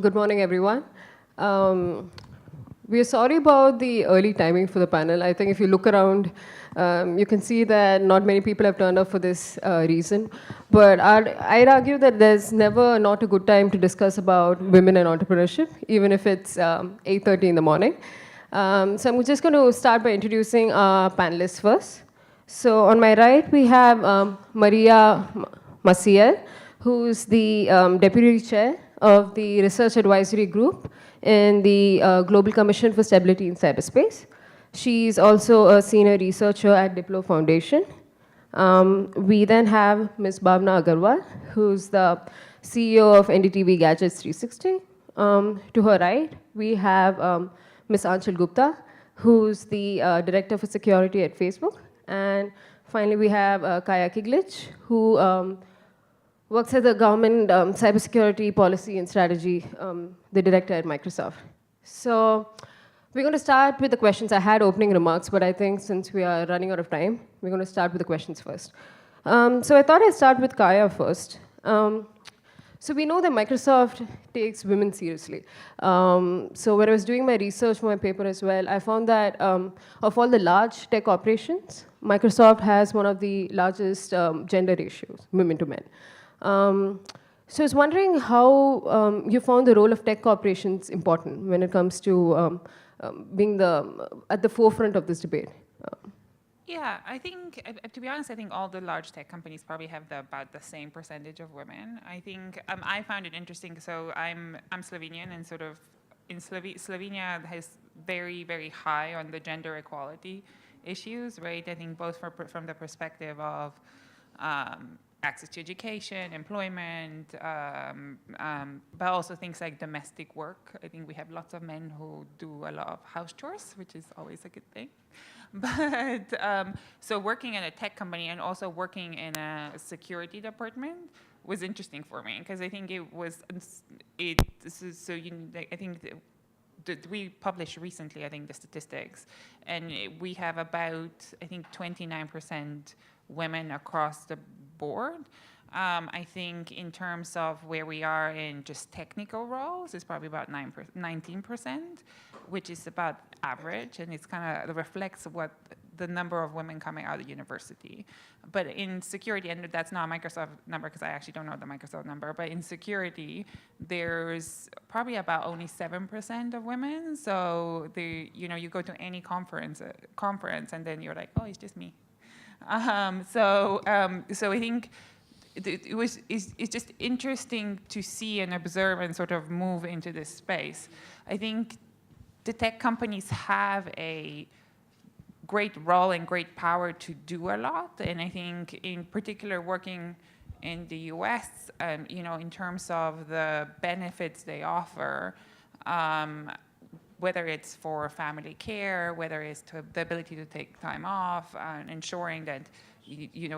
Good morning, everyone. Um, we are sorry about the early timing for the panel. I think if you look around, you can see that not many people have turned up for this reason. But I'd argue that there's never not a good time to discuss about women and entrepreneurship, even if it's 8:30 in the morning. So I'm just going to start by introducing our panelists first. So on my right, we have Maria Maciel, who's the Deputy Chair of the Research Advisory Group in the Global Commission for Stability in Cyberspace. She's also a senior researcher at Diplo Foundation. We then have Ms. Bhavna Agarwal, who's the CEO of NDTV Gadgets 360. To her right, we have Ms. Anshul Gupta, who's the Director for Security at Facebook. And finally, we have Kaya Kiglich, who works as the government cybersecurity policy and strategy, the director at Microsoft. So we're going to start with the questions. I had opening remarks, but I think since we are running out of time, we're going to start with the questions first. So I thought I'd start with Kaya first. So we know that Microsoft takes women seriously. So when I was doing my research for my paper as well, I found that of all the large tech operations, Microsoft has one of the largest gender ratios, women to men. So I was wondering how you found the role of tech corporations important when it comes to being at the forefront of this debate. Yeah, I think, to be honest, I think all the large tech companies probably have about the same percentage of women. I think I found it interesting. So I'm Slovenian, and sort of in Slovenia has very, very high on the gender equality issues, right? I think both from the perspective of access to education, employment, but also things like domestic work. I think we have lots of men who do a lot of house chores, which is always a good thing. But so working in a tech company and also working in a security department was interesting for me, because I think it was so I think we published recently, I think, the statistics, and we have about, I think, 29% women across the board. I think in terms of where we are in just technical roles, it's probably about 19%, which is about average, and it's kind of reflects what the number of women coming out of university. But in security, and that's not a Microsoft number because I actually don't know the Microsoft number, but in security, there's probably about only 7% of women. So you go to any conference, and then you're like, oh, it's just me. So I think it's just interesting to see and observe and sort of move into this space. I think the tech companies have a great role and great power to do a lot, and I think in particular working in the US, in terms of the benefits they offer, whether it's for family care, whether it's the ability to take time off, ensuring that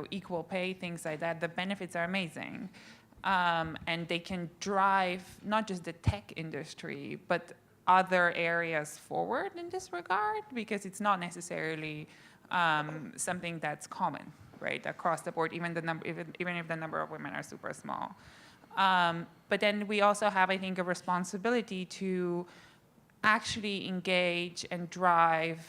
equal pay, things like that, the benefits are amazing. And they can drive not just the tech industry, but other areas forward in this regard, because it's not necessarily something that's common, right, across the board, even if the number of women are super small. But then we also have, I think, a responsibility to actually engage and drive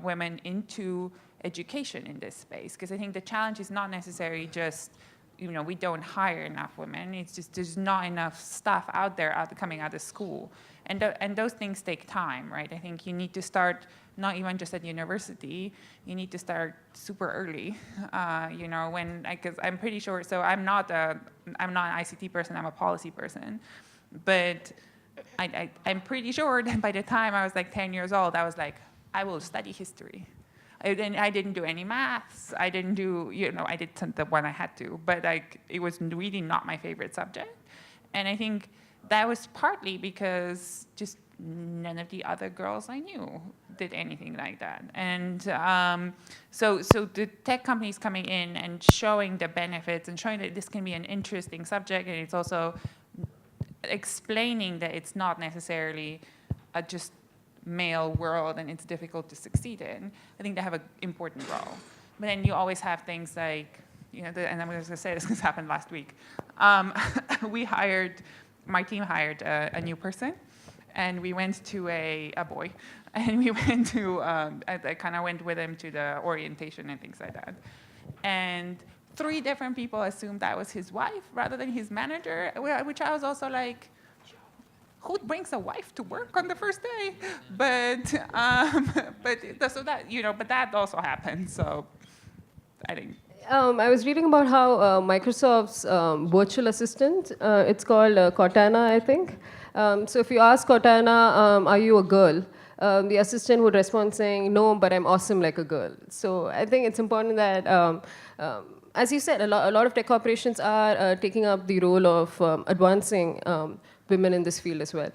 women into education in this space, because I think the challenge is not necessarily just we don't hire enough women. It's just there's not enough stuff out there coming out of school, and those things take time, right? I think you need to start not even just at university. You need to start super early, because I'm pretty sure. So I'm not an ICT person. I'm a policy person, but I'm pretty sure that by the time I was like 10 years old, I was like, I will study history. I didn't do any maths. I didn't do, I did the one I had to, but it was really not my favorite subject. And I think that was partly because just none of the other girls I knew did anything like that. And so the tech companies coming in and showing the benefits and showing that this can be an interesting subject, and it's also explaining that it's not necessarily just male world and it's difficult to succeed in, I think they have an important role. But then you always have things like, and I'm going to say this because it happened last week. We hired my team hired a new person, and we went to a boy, and we went to, I kind of went with him to the orientation and things like that. And 3 different people assumed that was his wife rather than his manager, which I was also like, who brings a wife to work on the first day? But so that, but that also happened. So I think. I was reading about how Microsoft's virtual assistant, it's called Cortana, I think. So if you ask Cortana, are you a girl? The assistant would respond saying, no, but I'm awesome like a girl. So I think it's important that, as you said, a lot of tech corporations are taking up the role of advancing women in this field as well.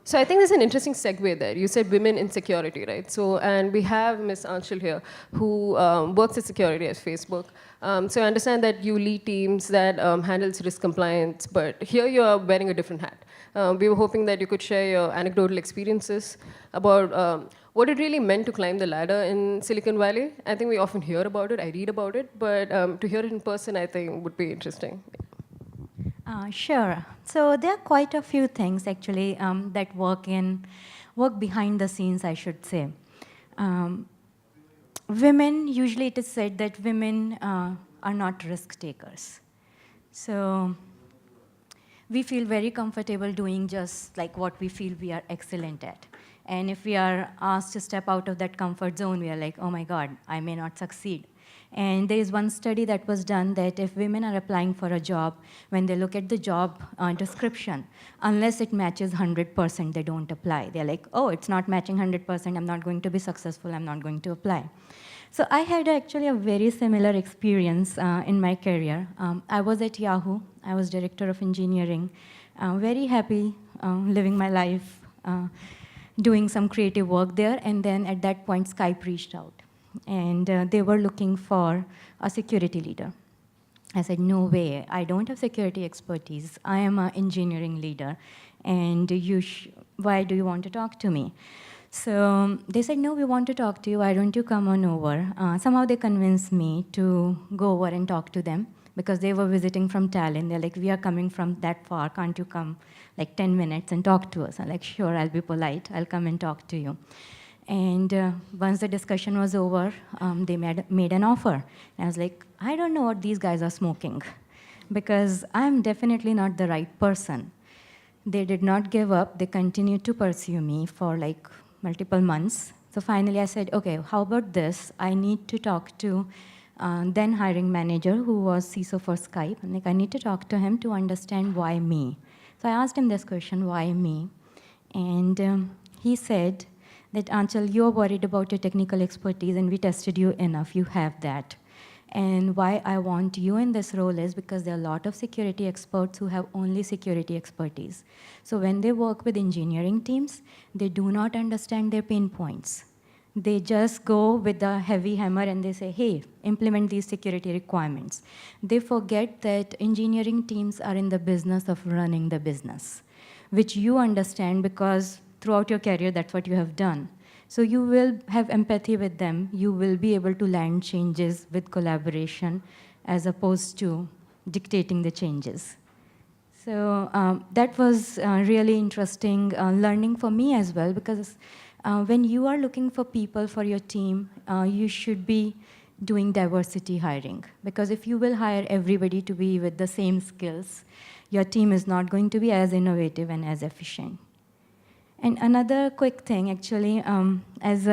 So I think there's an interesting segue there. You said women in security, right? So, and we have Ms. Anshul here, who works at security at Facebook. So I understand that you lead teams that handles risk compliance, but here you're wearing a different hat. We were hoping that you could share your anecdotal experiences about what it really meant to climb the ladder in Silicon Valley. I think we often hear about it, I read about it, but to hear it in person, I think would be interesting. Sure. So there are quite a few things actually that work behind the scenes, I should say. Women, usually it is said that women are not risk takers. So we feel very comfortable doing just like what we feel we are excellent at. And if we are asked to step out of that comfort zone, we are like, oh my God, I may not succeed. And there is one study that was done that if women are applying for a job, when they look at the job description, unless it matches 100%, they don't apply. They're like, oh, it's not matching 100%, I'm not going to be successful, I'm not going to apply. So I had actually a very similar experience in my career. I was at Yahoo, I was director of engineering, very happy living my life, doing some creative work there, and then at that point, Skype reached out. And they were looking for a security leader. I said, no way, I don't have security expertise. I am an engineering leader, and why do you want to talk to me? So they said, no, we want to talk to you. Why don't you come on over? Somehow they convinced me to go over and talk to them because they were visiting from Tallinn. They're like, we are coming from that far. Can't you come like 10 minutes and talk to us? I'm like, sure, I'll be polite. I'll come and talk to you. And once the discussion was over, they made an offer. And I was like, I don't know what these guys are smoking, because I'm definitely not the right person. They did not give up. They continued to pursue me for like multiple months. So finally I said, okay, how about this? I need to talk to then hiring manager, who was CISO for Skype. I'm like, I need to talk to him to understand why me. So I asked him this question, why me? And he said, that Anchal, you're worried about your technical expertise, and we tested you enough, you have that. And why I want you in this role is because there are a lot of security experts who have only security expertise. So when they work with engineering teams, they do not understand their pain points. They just go with the heavy hammer and they say, hey, implement these security requirements. They forget that engineering teams are in the business of running the business, which you understand because throughout your career, that's what you have done. So you will have empathy with them. You will be able to land changes with collaboration as opposed to dictating the changes. So that was really interesting learning for me as well, because when you are looking for people for your team, you should be doing diversity hiring. Because if you will hire everybody to be with the same skills, your team is not going to be as innovative and as efficient. And another quick thing, actually, as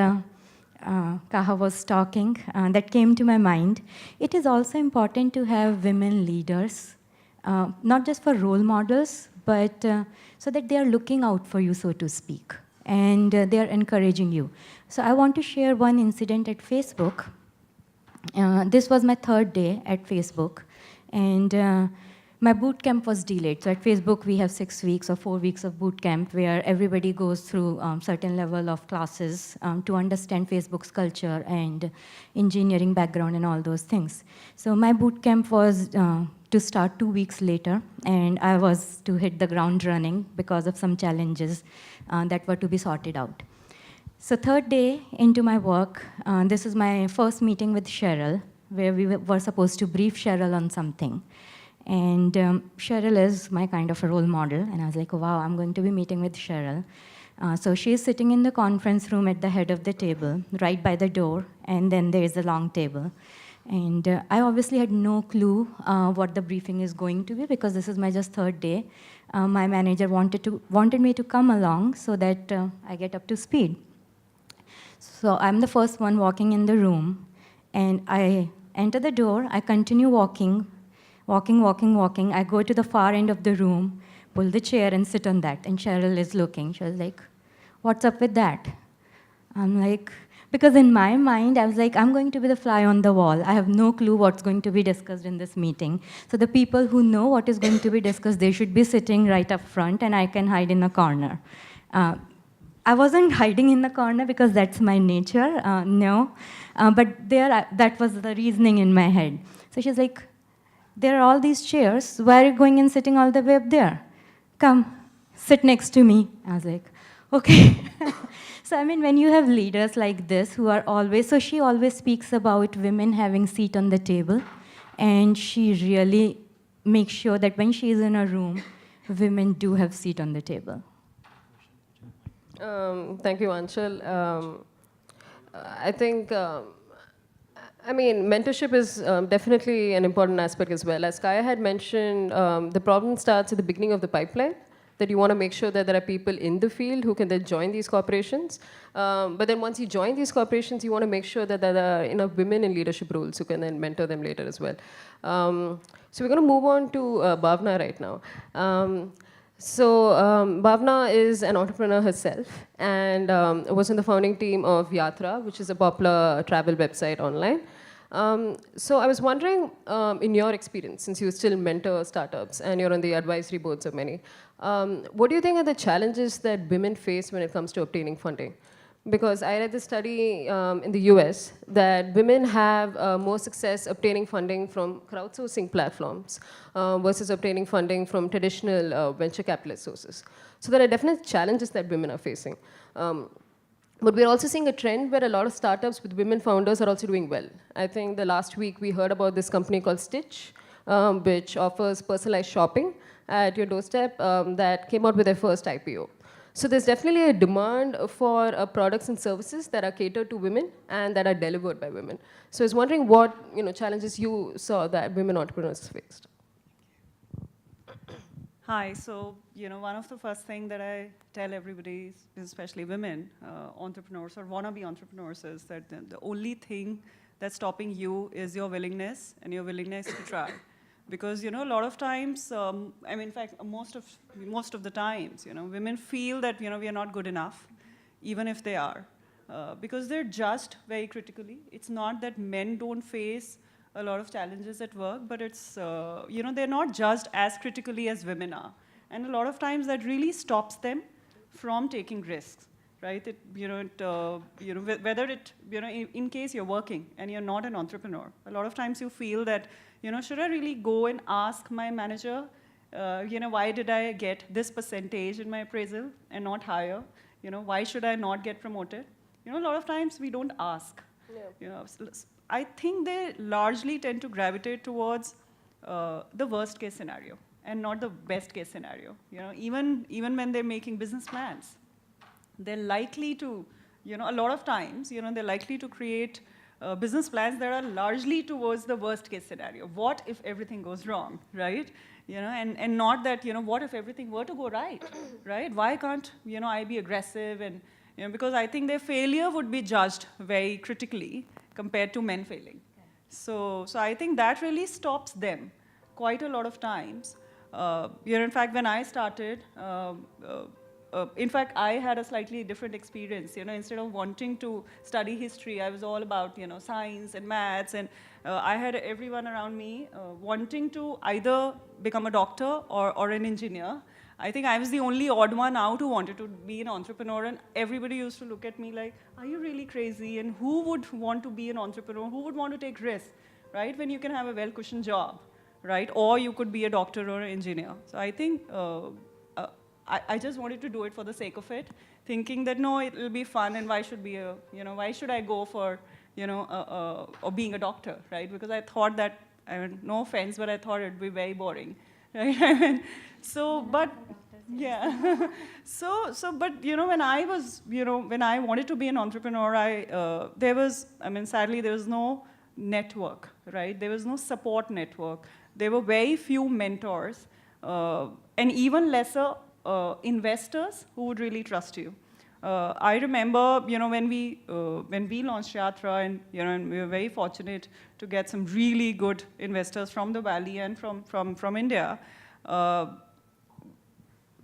Kaha was talking, that came to my mind, it is also important to have women leaders, not just for role models, but so that they are looking out for you, so to speak, and they are encouraging you. So I want to share one incident at Facebook. This was my 3rd day at Facebook, and my boot camp was delayed. So at Facebook, we have 6 weeks or 4 weeks of boot camp where everybody goes through certain level of classes to understand Facebook's culture and engineering background and all those things. So my boot camp was to start 2 weeks later, and I was to hit the ground running because of some challenges that were to be sorted out. So 3rd day into my work, this is my first meeting with Cheryl, where we were supposed to brief Cheryl on something. And Cheryl is my kind of a role model. And I was like, oh, wow, I'm going to be meeting with Cheryl. So she's sitting in the conference room at the head of the table, right by the door, and then there's a long table. And I obviously had no clue what the briefing is going to be, because this is my just third day. My manager wanted me to come along so that I get up to speed. So I'm the first one walking in the room, and I enter the door, I continue walking. I go to the far end of the room, pull the chair and sit on that, and Cheryl is looking. She was like, what's up with that? I'm like, because in my mind, I was like, I'm going to be the fly on the wall. I have no clue what's going to be discussed in this meeting. So the people who know what is going to be discussed, they should be sitting right up front, and I can hide in a corner. I wasn't hiding in the corner because that's my nature, no. But that was the reasoning in my head. So she's like, there are all these chairs. Why are you going and sitting all the way up there? Come, sit next to me. I was like, okay. So I mean, when you have leaders like this who are always, so she always speaks about women having seat on the table, and she really makes sure that when she is in a room, women do have seat on the table. Thank you, Anshul. I think, I mean, mentorship is definitely an important aspect as well. As Kaya had mentioned, the problem starts at the beginning of the pipeline, that you want to make sure that there are people in the field who can then join these corporations. But then once you join these corporations, you want to make sure that there are enough women in leadership roles who can then mentor them later as well. So we're going to move on to Bhavna right now. Bhavna is an entrepreneur herself, and was in the founding team of Yatra, which is a popular travel website online. So I was wondering, in your experience, since you still mentor startups and you're on the advisory boards of many, what do you think are the challenges that women face when it comes to obtaining funding? Because I read the study in the US that women have more success obtaining funding from crowdsourcing platforms versus obtaining funding from traditional venture capitalist sources. So there are definite challenges that women are facing. But we're also seeing a trend where a lot of startups with women founders are also doing well. I think the last week we heard about this company called Stitch, which offers personalized shopping at your doorstep, that came out with their first IPO. So there's definitely a demand for products and services that are catered to women and that are delivered by women. So I was wondering what challenges you saw that women entrepreneurs faced. Hi, so one of the first things that I tell everybody, especially women entrepreneurs or wannabe entrepreneurs, is that the only thing that's stopping you is your willingness and your willingness to try. Because a lot of times, I mean, in fact, most of the times, women feel that we are not good enough, even if they are, because they're judged very critically. It's not that men don't face a lot of challenges at work, but it's they're not judged as critically as women are, and a lot of times that really stops them from taking risks, right? Whether it in case you're working and you're not an entrepreneur, a lot of times you feel that should I really go and ask my manager, why did I get this percentage in my appraisal and not higher? Why should I not get promoted? A lot of times we don't ask. Yeah. I think they largely tend to gravitate towards the worst case scenario and not the best case scenario. Even when they're making business plans, they're likely to, a lot of times, they're likely to create business plans that are largely towards the worst case scenario. What if everything goes wrong, right? And not that, what if everything were to go right, right? Why can't, I be aggressive? And, because I think their failure would be judged very critically compared to men failing. So I think that really stops them quite a lot of times. In fact, when I started, in fact, I had a slightly different experience. Instead of wanting to study history, I was all about science and maths, and I had everyone around me wanting to either become a doctor or an engineer. I think I was the only odd one out who wanted to be an entrepreneur, and everybody used to look at me like, are you really crazy? And who would want to be an entrepreneur? Who would want to take risks, right? When you can have a well-cushioned job, right? Or you could be a doctor or an engineer. So I think I just wanted to do it for the sake of it, thinking that no, it'll be fun, and why should I go for, or being a doctor, right? Because I thought that I mean, no offense, but I thought it'd be very boring, right? I mean, so, but, yeah. But, when I was, when I wanted to be an entrepreneur, sadly, there was no network, right? There was no support network. There were very few mentors, and even lesser investors who would really trust you. I remember, when we launched Yatra, and we were very fortunate to get some really good investors from the Valley and from India.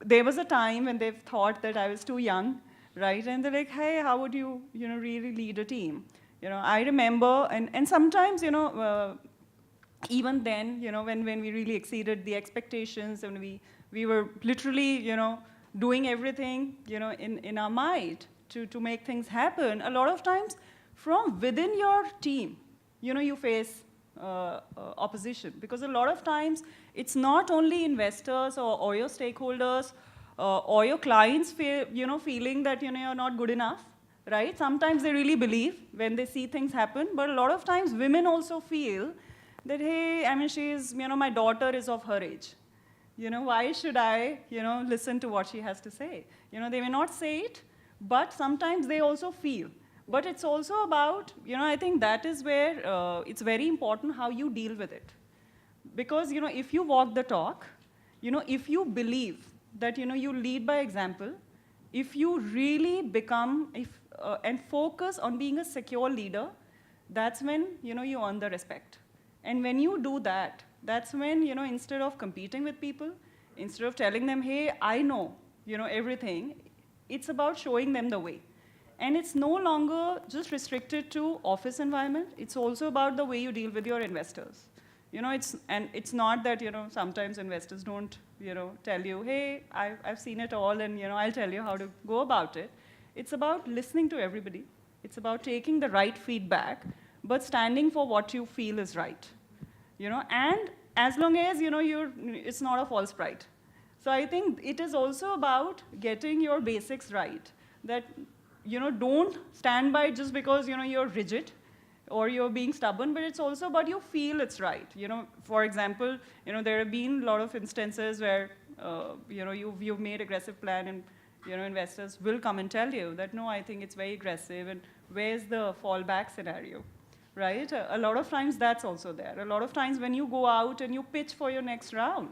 There was a time when they thought that I was too young, right? And they're like, hey, how would you, really lead a team? I remember, and sometimes, even then, when we really exceeded the expectations, and we were literally, doing everything, in our might to make things happen, a lot of times from within your team, you face opposition. Because a lot of times, it's not only investors or your stakeholders or your clients feeling that, you're not good enough, right? Sometimes they really believe when they see things happen, but a lot of times women also feel that, hey, I mean, she's, my daughter is of her age. Why should I, listen to what she has to say? They may not say it, but sometimes they also feel. But it's also about, I think that is where it's very important how you deal with it. Because, if you walk the talk, if you believe that, you lead by example, if you really become, and focus on being a secure leader, that's when, you earn the respect. And when you do that, that's when, instead of competing with people, instead of telling them, hey, I know, everything, it's about showing them the way. And it's no longer just restricted to office environment. It's also about the way you deal with your investors. It's not that, sometimes investors don't, tell you, hey, I've seen it all, and, I'll tell you how to go about it. It's about listening to everybody. It's about taking the right feedback, but standing for what you feel is right. And as long as, it's not a false pride. So I think it is also about getting your basics right. That, don't stand by just because, you're rigid or you're being stubborn, but it's also about you feel it's right. For example, there have been a lot of instances where, you've made aggressive plan, and, investors will come and tell you that, no, I think it's very aggressive, and where's the fallback scenario, right? A lot of times that's also there. A lot of times when you go out and you pitch for your next round,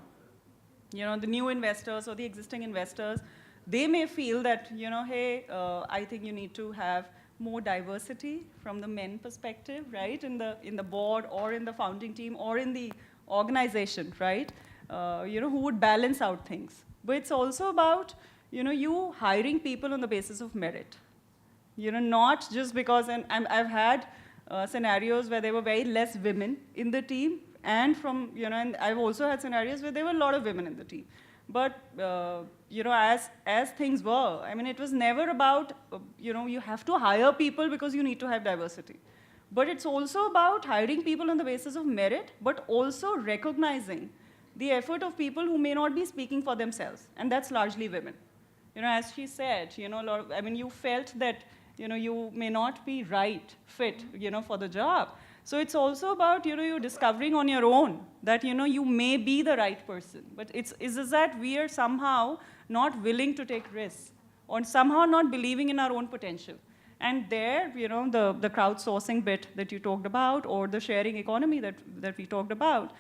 the new investors or the existing investors, they may feel that, hey, I think you need to have more diversity from the men perspective, right? In the board or in the founding team or in the organization, right? Who would balance out things. But it's also about, you hiring people on the basis of merit. Not just because, and I've had scenarios where there were very less women in the team, and and I've also had scenarios where there were a lot of women in the team. But, as things were, I mean, it was never about, you have to hire people because you need to have diversity. But it's also about hiring people on the basis of merit, but also recognizing the effort of people who may not be speaking for themselves, and that's largely women. As she said, you felt that, you may not be fit, for the job. So it's also about, you discovering on your own that, you may be the right person. But it's that we are somehow not willing to take risks, or somehow not believing in our own potential. And there, the crowdsourcing bit that you talked about, or the sharing economy that we talked about,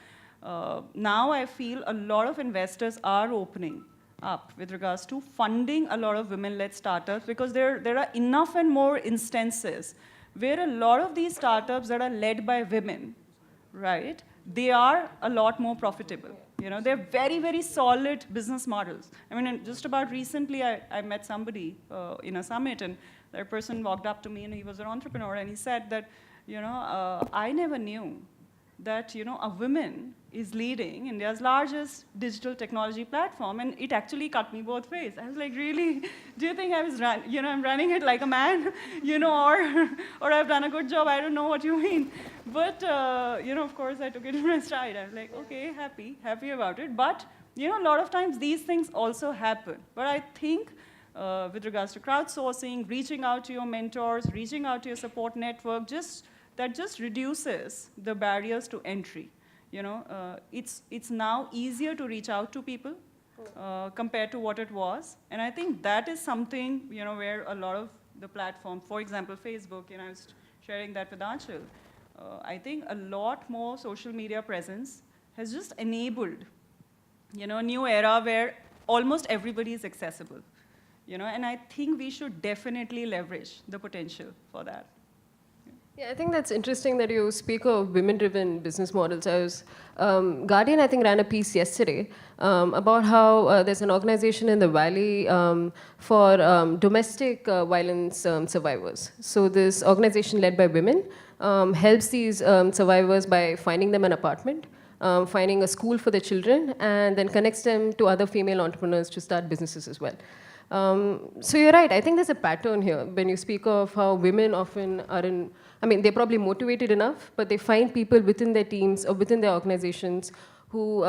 now I feel a lot of investors are opening up with regards to funding a lot of women-led startups, because there are enough and more instances where a lot of these startups that are led by women, right, they are a lot more profitable. They're very, very solid business models. I mean, just about recently, I met somebody in a summit, and that person walked up to me, and he was an entrepreneur, and he said that, I never knew that, a woman is leading India's largest digital technology platform, and it actually cut me both ways. I was like, really? Do you think I was I'm running it like a man, or I've done a good job? I don't know what you mean. But, of course, I took it in my stride. I was like, okay, happy about it. But, a lot of times these things also happen. But I think with regards to crowdsourcing, reaching out to your mentors, reaching out to your support network, that just reduces the barriers to entry. it's now easier to reach out to people compared to what it was. And I think that is something, where a lot of the platform, for example, Facebook, I was sharing that with Anshul. I think a lot more social media presence has just enabled, a new era where almost everybody is accessible, and I think we should definitely leverage the potential for that. Yeah, I think that's interesting that you speak of women-driven business models. Guardian, I think, ran a piece yesterday about how there's an organization in the Valley for domestic violence survivors. So this organization led by women helps these survivors by finding them an apartment, finding a school for their children, and then connects them to other female entrepreneurs to start businesses as well. So you're right. I think there's a pattern here when you speak of how women often they're probably motivated enough, but they find people within their teams or within their organizations who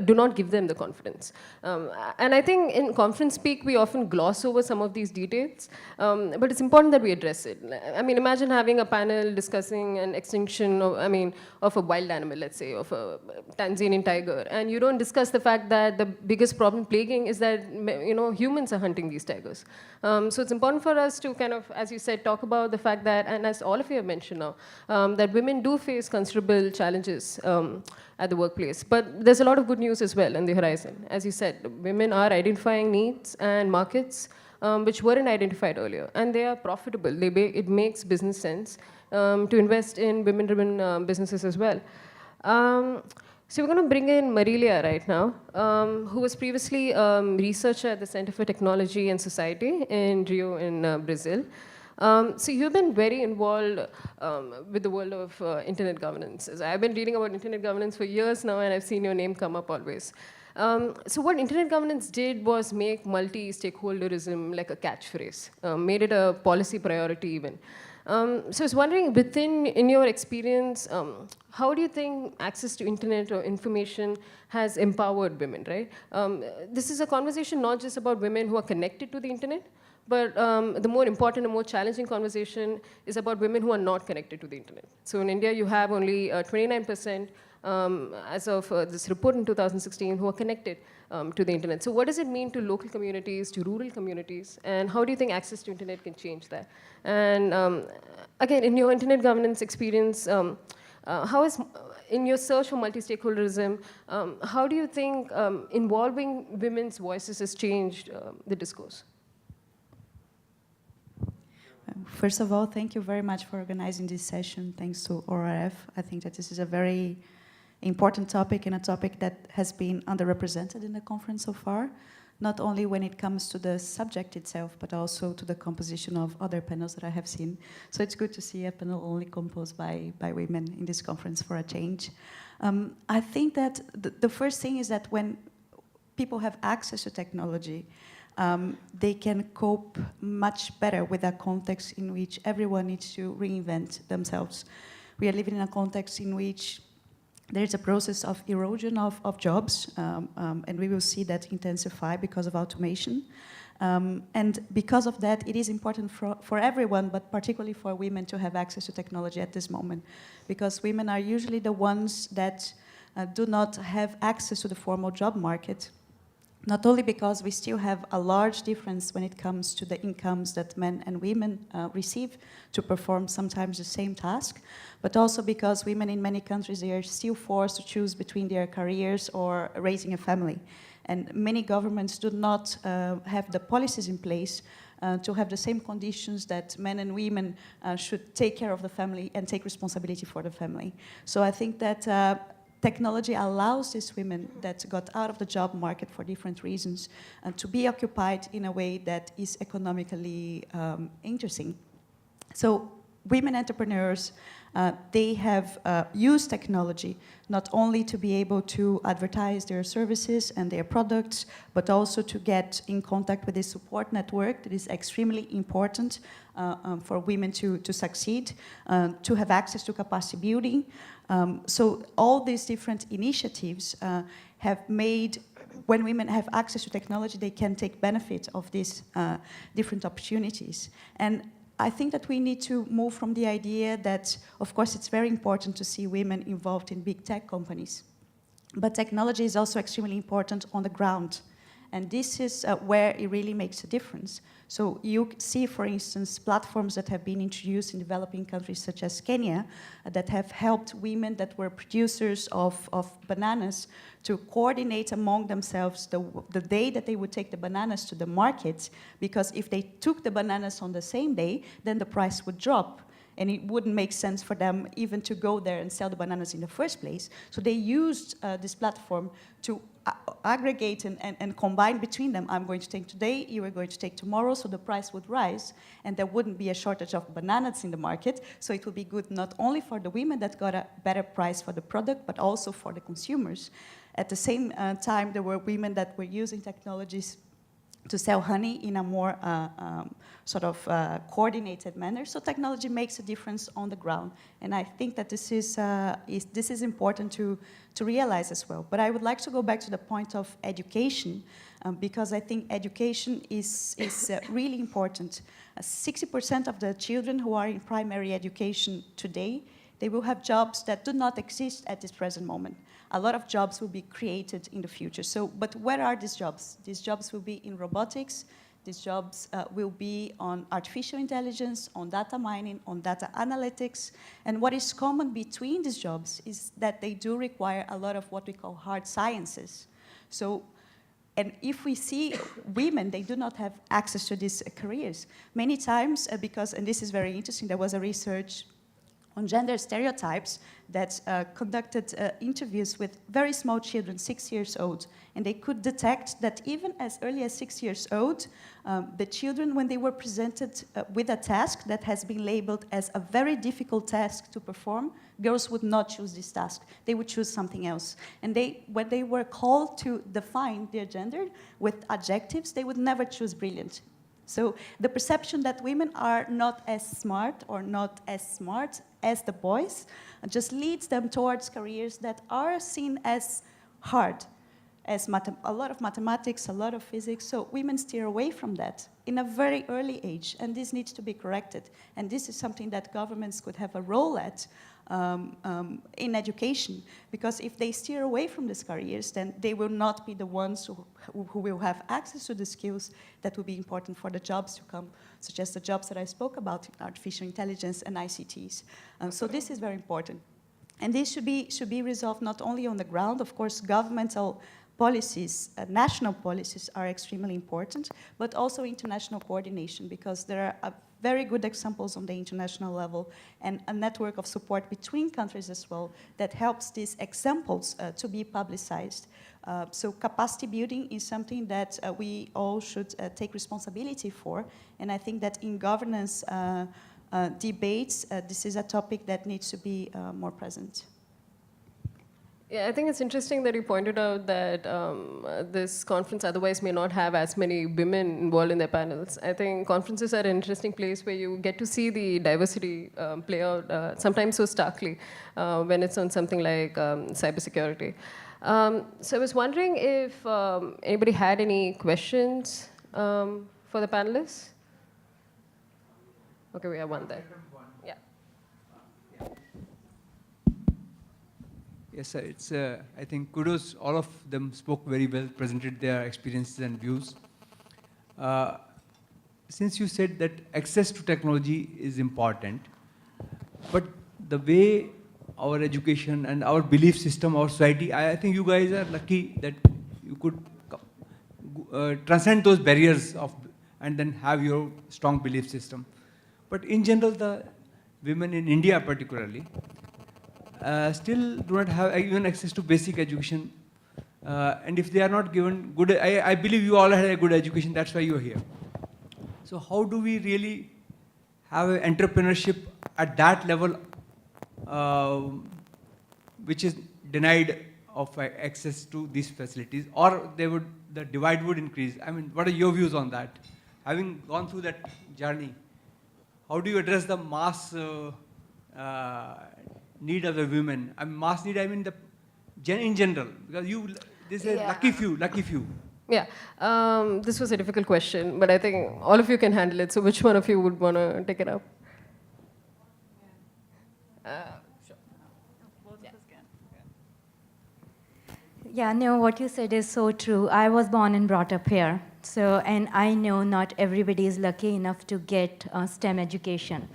do not give them the confidence. And I think in conference speak, we often gloss over some of these details, but it's important that we address it. Imagine having a panel discussing an extinction of a wild animal, let's say, of a Tanzanian tiger, and you don't discuss the fact that the biggest problem plaguing is that, humans are hunting these tigers. So it's important for us to kind of, as you said, talk about the fact that, and as all of you have mentioned now, that women do face considerable challenges at the workplace. But there's a lot of good news as well on the horizon. As you said, women are identifying needs and markets which weren't identified earlier, and they are profitable. It makes business sense to invest in women-driven businesses as well. So we're going to bring in Marilia right now, who was previously researcher at the Center for Technology and Society in Rio in Brazil. So you've been very involved with the world of internet governance. I've been reading about internet governance for years now, and I've seen your name come up always. So what internet governance did was make multi-stakeholderism like a catchphrase, made it a policy priority even. So I was wondering, in your experience, how do you think access to internet or information has empowered women, right? This is a conversation not just about women who are connected to the internet, but the more important and more challenging conversation is about women who are not connected to the internet. So in India, you have only 29% as of this report in 2016 who are connected to the internet. So what does it mean to local communities, to rural communities, and how do you think access to internet can change that? And again, in your internet governance experience, in your search for multi-stakeholderism, how do you think involving women's voices has changed the discourse? First of all, thank you very much for organizing this session. Thanks to ORF. I think that this is a very important topic and a topic that has been underrepresented in the conference so far, not only when it comes to the subject itself, but also to the composition of other panels that I have seen. So it's good to see a panel only composed by women in this conference for a change. I think that the first thing is that when people have access to technology, they can cope much better with a context in which everyone needs to reinvent themselves. We are living in a context in which there's a process of erosion of jobs, and we will see that intensify because of automation. And because of that, it is important for everyone, but particularly for women, to have access to technology at this moment, because women are usually the ones that do not have access to the formal job market. Not only because we still have a large difference when it comes to the incomes that men and women receive to perform sometimes the same task, but also because women in many countries, they are still forced to choose between their careers or raising a family. And many governments do not have the policies in place to have the same conditions that men and women should take care of the family and take responsibility for the family. So I think that technology allows these women that got out of the job market for different reasons to be occupied in a way that is economically interesting. So women entrepreneurs, they have used technology not only to be able to advertise their services and their products, but also to get in contact with a support network that is extremely important for women to succeed, to have access to capacity building. So all these different initiatives have made, when women have access to technology, they can take benefit of these different opportunities. And I think that we need to move from the idea that, of course, it's very important to see women involved in big tech companies. But technology is also extremely important on the ground. And this is where it really makes a difference. So you see, for instance, platforms that have been introduced in developing countries such as Kenya that have helped women that were producers of bananas to coordinate among themselves the day that they would take the bananas to the market, because if they took the bananas on the same day, then the price would drop. And it wouldn't make sense for them even to go there and sell the bananas in the first place. So they used this platform to aggregate and combine between them. I'm going to take today, you are going to take tomorrow, so the price would rise, and there wouldn't be a shortage of bananas in the market. So it would be good not only for the women that got a better price for the product, but also for the consumers. At the same time, there were women that were using technologies to sell honey in a more coordinated manner. So technology makes a difference on the ground. And I think that this is important to realize as well. But I would like to go back to the point of education, because I think education is really important. 60% of the children who are in primary education today, they will have jobs that do not exist at this present moment. A lot of jobs will be created in the future. So, but where are these jobs? These jobs will be in robotics. These jobs will be on artificial intelligence, on data mining, on data analytics. And what is common between these jobs is that they do require a lot of what we call hard sciences. So, and if we see women, they do not have access to these careers. Many times, because, and this is very interesting, there was a research on gender stereotypes that conducted interviews with very small children, 6 years old. And they could detect that even as early as 6 years old, the children, when they were presented with a task that has been labeled as a very difficult task to perform, girls would not choose this task. They would choose something else. And when they were called to define their gender with adjectives, they would never choose brilliant. So the perception that women are not as smart or not as smart as the boys just leads them towards careers that are seen as hard, as a lot of mathematics, a lot of physics. So women steer away from that in a very early age, and this needs to be corrected. And this is something that governments could have a role at in education, because if they steer away from these careers, then they will not be the ones who will have access to the skills that will be important for the jobs to come, such as the jobs that I spoke about in artificial intelligence and ICTs. So this is very important. And this should be resolved not only on the ground. Of course, governmental policies, national policies are extremely important, but also international coordination, because there are very good examples on the international level and a network of support between countries as well that helps these examples to be publicized. So capacity building is something that we all should take responsibility for, and I think that in governance debates, this is a topic that needs to be more present. Yeah, I think it's interesting that you pointed out that this conference otherwise may not have as many women involved in their panels. I think conferences are an interesting place where you get to see the diversity play out sometimes so starkly when it's on something like cybersecurity. So I was wondering if anybody had any questions for the panelists? Okay, we have one there. Yeah. Yes, sir. It's, I think, kudos. All of them spoke very well, presented their experiences and views. Since you said that access to technology is important, but the way our education and our belief system, our society, I think you guys are lucky that you could transcend those barriers and then have your strong belief system. But in general, the women in India particularly, still do not have even access to basic education. And if they are not given good, I believe you all had a good education, that's why you're here. So how do we really have entrepreneurship at that level, which is denied of access to these facilities, or the divide would increase? I mean, what are your views on that? Having gone through that journey, how do you address the mass need of the women? I mean, mass need, I mean in general, because this is lucky few. Yeah, this was a difficult question, but I think all of you can handle it. So which one of you would want to take it up? Both of us can. Yeah, no, what you said is so true. I was born and brought up here. So, and I know not everybody is lucky enough to get STEM education.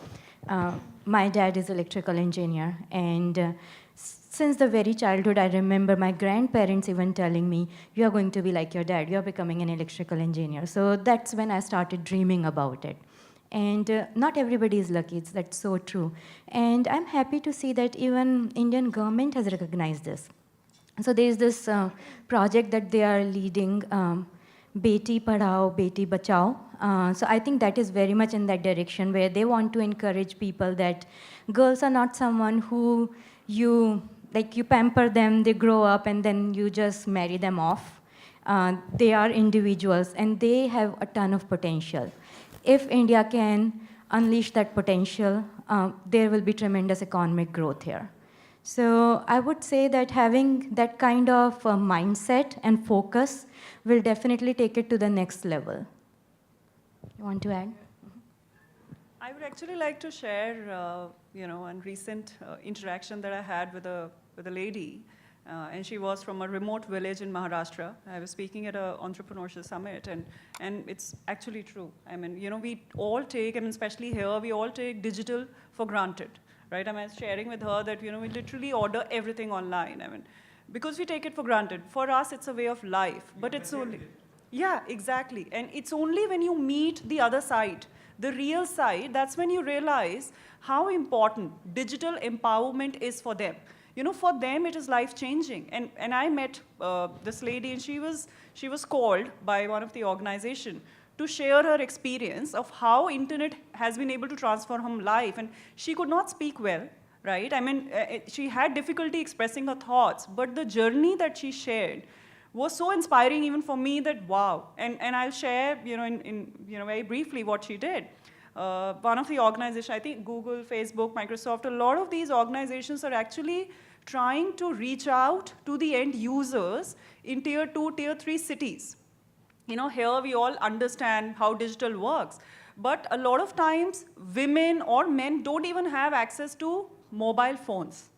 My dad is electrical engineer, and since the very childhood, I remember my grandparents even telling me, "You are going to be like your dad. You are becoming an electrical engineer." So that's when I started dreaming about it. And not everybody is lucky. That's so true. And I'm happy to see that even Indian government has recognized this. So there's this project that they are leading, Beti Padhao, Beti Bachao. So I think that is very much in that direction where they want to encourage people that girls are not someone who you pamper them, they grow up, and then you just marry them off. They are individuals, and they have a ton of potential. If India can unleash that potential, there will be tremendous economic growth here. So I would say that having that kind of mindset and focus will definitely take it to the next level. You want to add? I would actually like to share, a recent interaction that I had with a lady, and she was from a remote village in Maharashtra. I was speaking at an entrepreneurship summit, and it's actually true. I mean, we all take, especially here, we all take digital for granted, right? I was sharing with her that, we literally order everything online. Because we take it for granted. For us, it's a way of life, but it's only, yeah, exactly. And it's only when you meet the other side, the real side, that's when you realize how important digital empowerment is for them. For them, it is life-changing. And I met this lady, and she was called by one of the organization to share her experience of how internet has been able to transform her life. And she could not speak well, right? She had difficulty expressing her thoughts, but the journey that she shared was so inspiring even for me that, wow. And I'll share, very briefly what she did. One of the organizations, I think Google, Facebook, Microsoft, a lot of these organizations are actually trying to reach out to the end users in tier 2, tier 3 cities. Here we all understand how digital works, but a lot of times women or men don't even have access to mobile phones,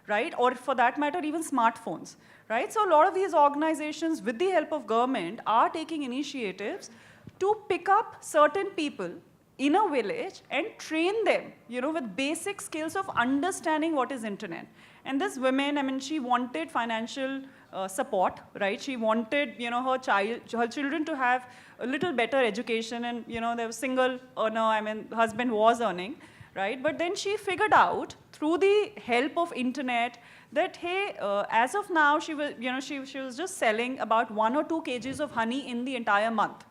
right? Or for that matter, even smartphones, right? So a lot of these organizations, with the help of government, are taking initiatives to pick up certain people in a village and train them, with basic skills of understanding what is internet. And this woman, she wanted financial support, right? She wanted, her children to have a little better education, and, they were single earner, husband was earning, right? But then she figured out through the help of internet that, hey, as of now, she was, she was just selling about 1 or 2 kgs of honey in the entire month.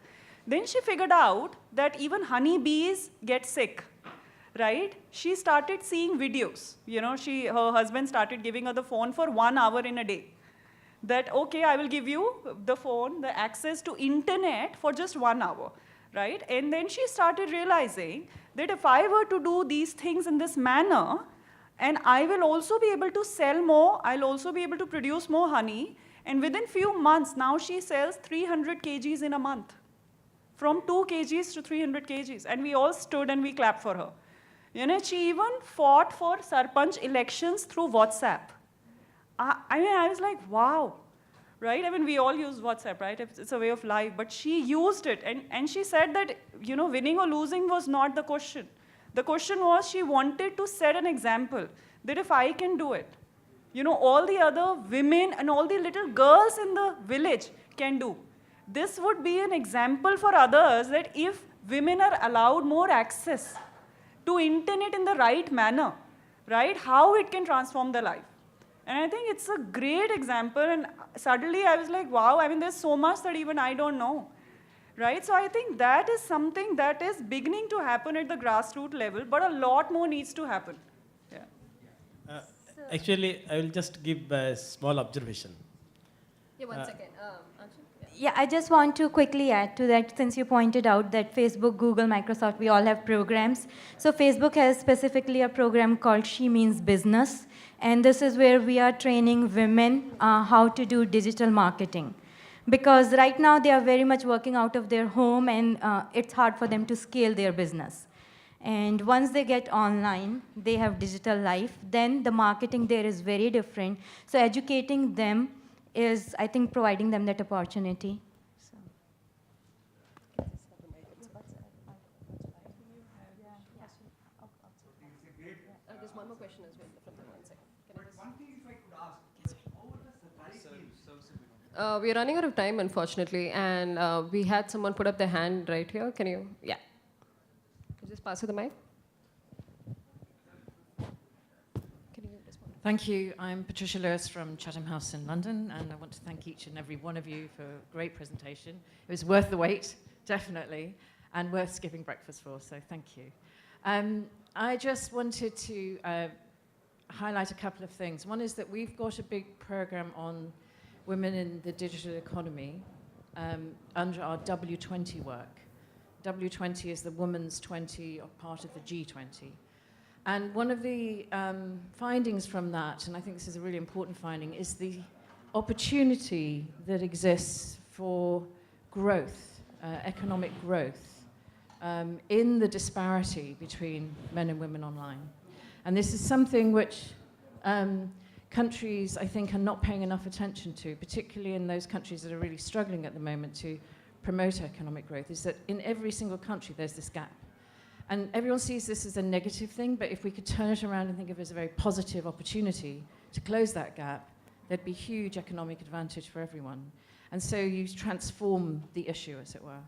Then she figured out that even honeybees get sick, right? She started seeing videos. Her husband started giving her the phone for 1 hour in a day. That, okay, I will give you the phone, the access to internet for just 1 hour, right? And then she started realizing that if I were to do these things in this manner, and I will also be able to sell more, I'll also be able to produce more honey, and within few months, now she sells 300 kgs in a month. From 2 kgs to 300 kgs. And we all stood and we clapped for her. She even fought for Sarpanch elections through WhatsApp. I was like, wow, right? We all use WhatsApp, right? It's a way of life. But she used it. And she said that, winning or losing was not the question. The question was she wanted to set an example that if I can do it, all the other women and all the little girls in the village can do. This would be an example for others that if women are allowed more access to internet in the right manner, right, how it can transform their life. And I think it's a great example, and suddenly I was like, wow, there's so much that even I don't know, right? So I think that is something that is beginning to happen at the grassroots level, but a lot more needs to happen. Yeah. Actually, I will just give a small observation. Yeah, one second. Yeah, I just want to quickly add to that, since you pointed out that Facebook, Google, Microsoft, we all have programs. So Facebook has specifically a program called She Means Business, and this is where we are training women how to do digital marketing. Because right now they are very much working out of their home, and it's hard for them to scale their business. And once they get online, they have digital life, then the marketing there is very different. So educating them is, I think, providing them that opportunity. So. There's one more question as well from the one second. We're running out of time, unfortunately, and we had someone put up their hand right here. Can you? Yeah. Can you just pass her the mic? Can you respond? Thank you. I'm Patricia Lewis from Chatham House in London, and I want to thank each and every one of you for a great presentation. It was worth the wait, definitely, and worth skipping breakfast for, so thank you. I just wanted to highlight a couple of things. One is that we've got a big program on women in the digital economy under our W20 work. W20 is the Women's 20, or part of the G20. And one of the findings from that, and I think this is a really important finding, is the opportunity that exists for growth, economic growth, in the disparity between men and women online. And this is something which countries, I think, are not paying enough attention to, particularly in those countries that are really struggling at the moment to promote economic growth, is that in every single country there's this gap. And everyone sees this as a negative thing, but if we could turn it around and think of it as a very positive opportunity to close that gap, there'd be huge economic advantage for everyone. And so you transform the issue, as it were.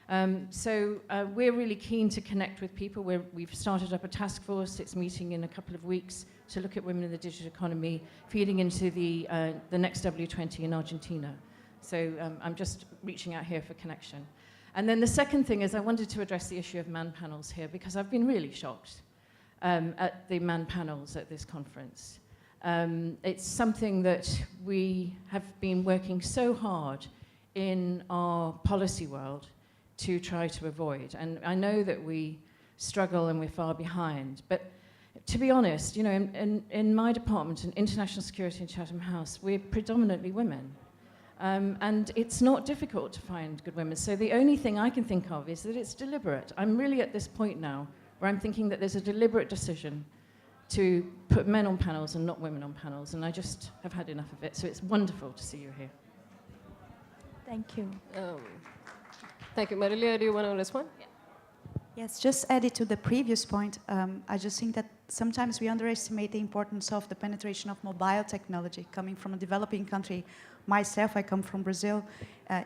We're really keen to connect with people. We've started up a task force. It's meeting in a couple of weeks to look at women in the digital economy, feeding into the next W20 in Argentina. So I'm just reaching out here for connection. And then the second thing is I wanted to address the issue of man panels here, because I've been really shocked at the man panels at this conference. It's something that we have been working so hard in our policy world to try to avoid. And I know that we struggle and we're far behind, but to be honest, you know, in my department, in international security in Chatham House, we're predominantly women. And it's not difficult to find good women. So the only thing I can think of is that it's deliberate. I'm really at this point now where I'm thinking that there's a deliberate decision to put men on panels and not women on panels, and I just have had enough of it. So it's wonderful to see you here. Thank you. Thank you. Marilia, do you want to respond? Yeah. Yes, just added to the previous point, I just think that sometimes we underestimate the importance of the penetration of mobile technology. Coming from a developing country, myself, I come from Brazil,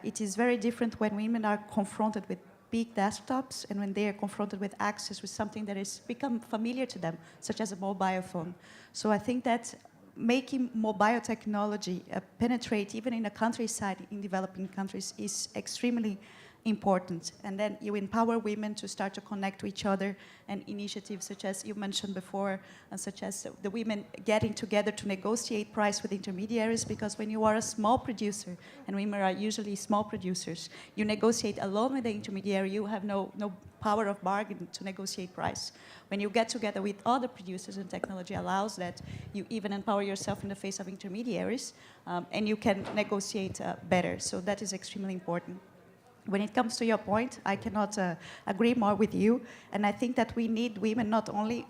it is very different when women are confronted with big desktops and when they are confronted with access with something that has become familiar to them, such as a mobile phone. So I think that making mobile technology penetrate even in the countryside in developing countries is extremely important. And then you empower women to start to connect to each other, and initiatives such as you mentioned before, such as the women getting together to negotiate price with intermediaries, because when you are a small producer, and women are usually small producers, you negotiate alone with the intermediary, you have no power of bargain to negotiate price. When you get together with other producers, and technology allows that, you even empower yourself in the face of intermediaries, and you can negotiate better. So that is extremely important. When it comes to your point, I cannot agree more with you. And I think that we need women not only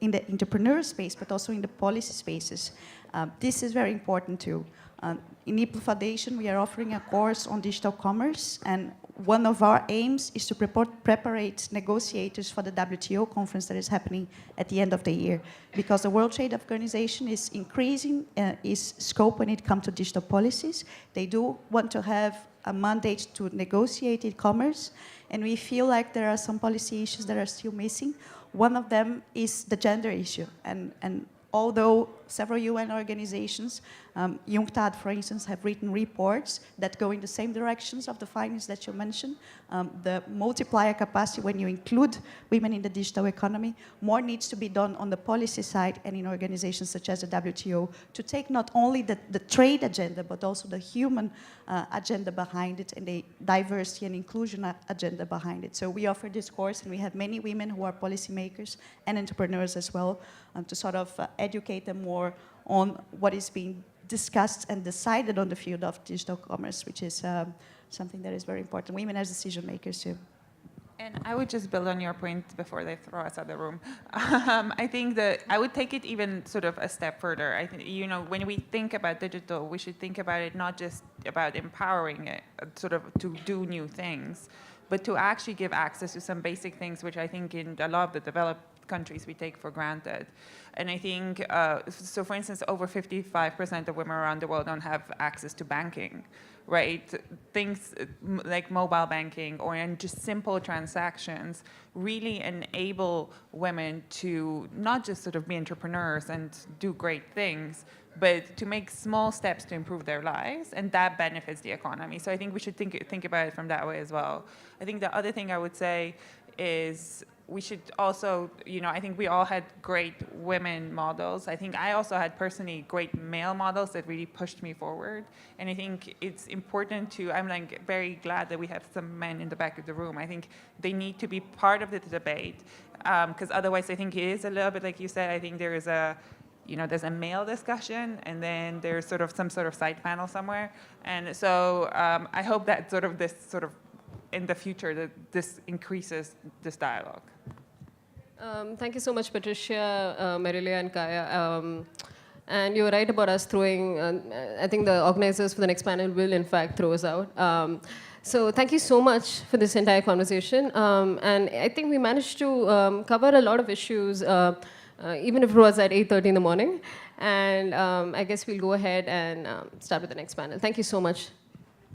in the entrepreneur space, but also in the policy spaces. This is very important too. In IPLO Foundation, we are offering a course on digital commerce. And one of our aims is to prepare negotiators for the WTO conference that is happening at the end of the year. Because the World Trade Organization is increasing its scope when it comes to digital policies. They do want to have a mandate to negotiate e-commerce, and we feel like there are some policy issues that are still missing. One of them is the gender issue, and although several UN organizations, UNCTAD, for instance, have written reports that go in the same directions of the findings that you mentioned, the multiplier capacity when you include women in the digital economy, more needs to be done on the policy side and in organizations such as the WTO to take not only the trade agenda, but also the human agenda behind it and the diversity and inclusion agenda behind it. So we offer this course, and we have many women who are policymakers and entrepreneurs as well, to sort of educate them more on what is being discussed and decided on the field of digital commerce, which is something that is very important. Women as decision makers too. And I would just build on your point before they throw us out of the room. I think that I would take it even sort of a step further. I think, you know, when we think about digital, we should think about it not just about empowering it, sort of to do new things, but to actually give access to some basic things, which I think in a lot of the developed countries we take for granted. And I think, so for instance, over 55% of women around the world don't have access to banking, right? Things like mobile banking or in just simple transactions really enable women to not just sort of be entrepreneurs and do great things, but to make small steps to improve their lives, and that benefits the economy. So I think we should think about it from that way as well. I think the other thing I would say is we should also, you know, I think we all had great women models. I think I also had personally great male models that really pushed me forward. And I think it's important to, I'm like very glad that we have some men in the back of the room. I think they need to be part of the debate, because otherwise I think it is a little bit like you said, I think there is a, you know, there's a male discussion and then there's sort of some sort of side panel somewhere. And so I hope that sort of this sort of in the future that this increases this dialogue. Thank you so much, Patricia, Marilia, and Kaya. And you're right about us throwing, I think the organizers for the next panel will in fact throw us out. So thank you so much for this entire conversation. And I think we managed to cover a lot of issues, even if it was at 8:30 in the morning. And I guess we'll go ahead and start with the next panel. Thank you so much.